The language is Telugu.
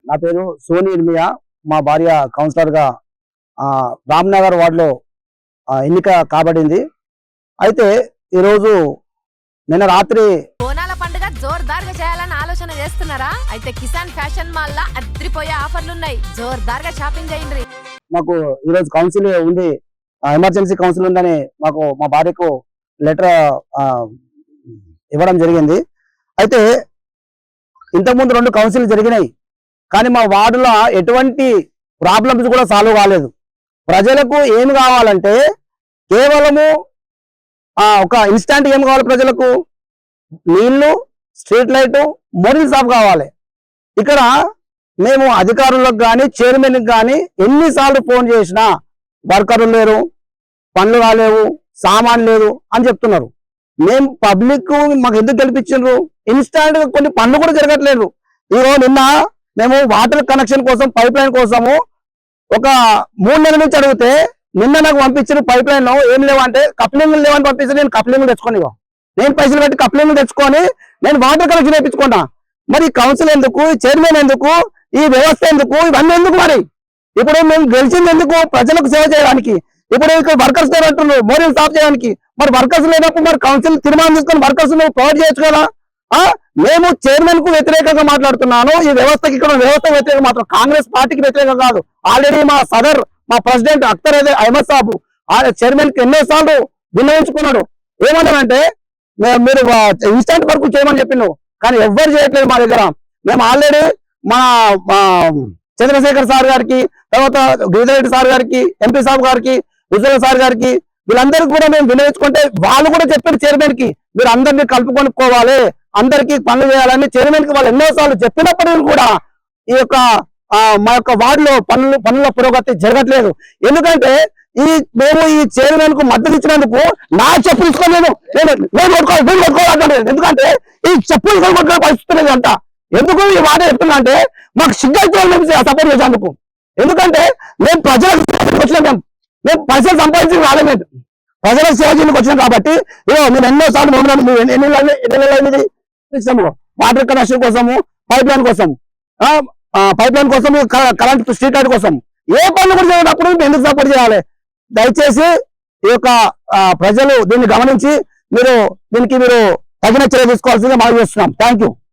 నా పేరు సోని ఇర్మియా. మా భార్య కౌన్సిలర్ గా రామ్నగర్ వార్డులో ఎన్నిక కాబడింది. అయితే ఈరోజు నిన్న రాత్రి బోనాల పండుగ జోర్దార్గా చేయాలని ఆలోచన చేస్తున్నారా? అయితే కిసాన్ ఫ్యాషన్ మాల్ లా అద్రిపోయే ఆఫర్లు ఉన్నాయి. జోర్దార్గా షాపింగ్ చేయండి. మాకు ఈరోజు కౌన్సిల్ ఉంది, ఎమర్జెన్సీ కౌన్సిల్ ఉందని మాకు మా భార్యకు లెటర్ ఇవ్వడం జరిగింది. అయితే ఇంతకుముందు 2 కౌన్సిల్ జరిగినాయి, కానీ మా వార్డులో ఎటువంటి ప్రాబ్లమ్స్ కూడా సాల్వ్ కాలేదు. ప్రజలకు ఏమి కావాలంటే కేవలము ఒక ఇన్స్టాంట్ ఏం కావాలి, ప్రజలకు నీళ్లు, స్ట్రీట్ లైట్, మోడల్ షాప్ కావాలి. ఇక్కడ మేము అధికారులకు కానీ చైర్మన్కి కానీ ఎన్నిసార్లు ఫోన్ చేసినా వర్కర్లు లేరు, పనులు కాలేవు, సామాన్ లేదు అని చెప్తున్నారు. మేము పబ్లిక్ మాకు ఎందుకు గెలిపించారు? ఇన్స్టాంట్ గా కొన్ని పనులు కూడా జరగట్లేదు. నిన్న మేము వాటర్ కనెక్షన్ కోసం పైప్ లైన్ కోసము ఒక 3 నెలల నుంచి అడిగితే నిన్న నాకు పంపించిన పైప్ లైన్ లో ఏం లేవంటే కప్లింగ్ లేవని పంపిస్తే నేను కప్లింగ్ తెచ్చుకొని నేను పైసలు పెట్టి కప్లింగ్ తెచ్చుకొని నేను వాటర్ కనెక్షన్ వేయించుకున్నా. మరి కౌన్సిల్ ఎందుకు, చైర్మన్ ఎందుకు, ఈ వ్యవస్థ ఎందుకు, ఇవన్నీ ఎందుకు? మరి ఇప్పుడు మేము గెలిచింది ఎందుకు? ప్రజలకు సేవ చేయడానికి. ఇప్పుడు ఇక్కడ వర్కర్స్ అంటున్నారు మోడల్ స్టాప్ చేయడానికి. మరి వర్కర్స్ లేనప్పుడు మరి కౌన్సిల్ తీర్మానం తీసుకొని వర్కర్స్ ప్రొవైడ్ చేయొచ్చు కదా. మేము చైర్మన్ కు వ్యతిరేకంగా మాట్లాడుతున్నాను, ఈ వ్యవస్థకి ఇక్కడ వ్యవస్థ వ్యతిరేకంగా మాత్రం కాంగ్రెస్ పార్టీకి వ్యతిరేకంగా కాదు. ఆల్రెడీ మా సదర్ మా ప్రెసిడెంట్ అఖ్తర్ అహ్మద్ సాబు చైర్మన్ కి ఎన్నోసార్లు విన్నవించుకున్నాడు. ఏమన్నారంటే మీరు ఇన్స్టెంట్ వర్క్ చేయమని చెప్పినావు, కానీ ఎవ్వరు చేయట్లేదు మా దగ్గర. మేము ఆల్రెడీ మా చంద్రశేఖర్ సార్ గారికి, తర్వాత గిరిజరెడ్డి సార్ గారికి, ఎంపీ సాబ్ గారికి, ఉజ్వల సార్ గారికి, వీళ్ళందరికీ కూడా మేము వినియోగించుకుంటే వాళ్ళు కూడా చెప్పారు చైర్మన్ కి మీరు అందరినీ కలుపుకొనుకోవాలి, అందరికీ పనులు చేయాలని చైర్మన్ కి వాళ్ళు ఎన్నోసార్లు చెప్పినప్పటికీ కూడా ఈ యొక్క మా యొక్క వార్డులో పనుల పురోగతి జరగట్లేదు. ఎందుకంటే మేము ఈ చైర్మన్ కు మద్దతు ఇచ్చినందుకు నా చెప్పులు తీసుకోలేదు, ఎందుకంటే ఈ చెప్పులు కొనుక్కోవడం పరిస్థితి అంట. ఎందుకు ఈ మాట చెప్తున్నా అంటే మాకు సిగ్గు సపోర్ట్ చేసేందుకు. ఎందుకంటే మేము ప్రజలకు వచ్చిన మేము పైసలు సంపాదించి రాలేదు, ప్రజలకు సేవ చేయడానికి వచ్చినాం. కాబట్టి మేము ఎన్నోసార్లు ఎన్ని ఇస్తాము వాటర్ కనెక్షన్ కోసము, పైప్ లైన్ కోసం, కరెంట్ స్ట్రీట్ లైట్ కోసం ఏ పనులు కూడా చేయనప్పుడు ఎందుకు సపోర్ట్ చేయాలి? దయచేసి ఈ యొక్క ప్రజలు దీన్ని గమనించి మీరు దీనికి తగిన చర్య తీసుకోవాల్సిందిగా మనం చేస్తున్నాం. Thank you.